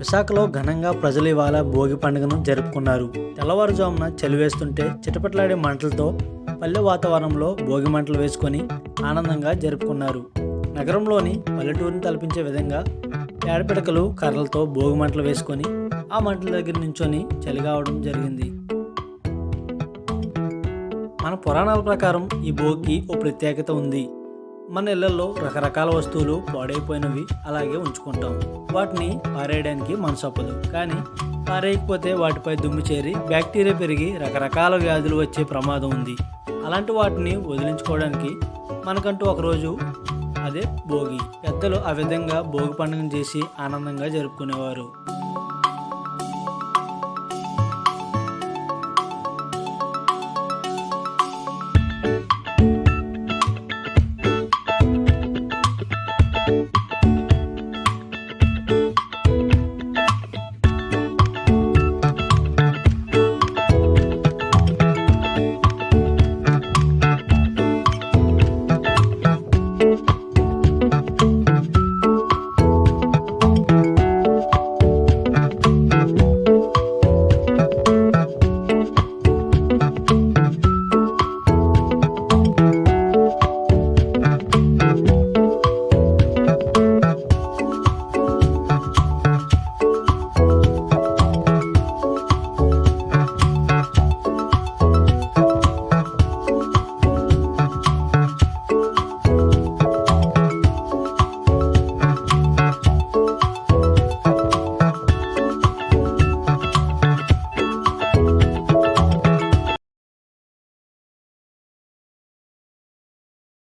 విశాఖలో ఘనంగా ప్రజలు ఇవాళ భోగి పండుగను జరుపుకున్నారు. తెల్లవారుజామున చలివేస్తుంటే చిటపట్లాడే మంటలతో పల్లె వాతావరణంలో భోగి మంటలు వేసుకొని ఆనందంగా జరుపుకున్నారు. నగరంలోని పల్లెటూరుని తలపించే విధంగా పేడపిడకలు కర్రలతో భోగి మంటలు వేసుకొని ఆ మంటల దగ్గర నుంచొని చలి కావడం జరిగింది. మన పురాణాల ప్రకారం ఈ భోగికి ఓ ప్రత్యేకత ఉంది. మన ఇళ్లలో రకరకాల వస్తువులు పాడైపోయినవి అలాగే ఉంచుకుంటాం. వాటిని పారేయడానికి మనసు అప్పదు. కానీ పారేయకపోతే వాటిపై దుమ్ము చేరి బ్యాక్టీరియా పెరిగి రకరకాల వ్యాధులు వచ్చే ప్రమాదం ఉంది. అలాంటి వాటిని వదిలించుకోవడానికి మనకంటూ ఒకరోజు అదే భోగి. పెద్దలు ఆ విధంగా భోగి పండుగను చేసి ఆనందంగా జరుపుకునేవారు.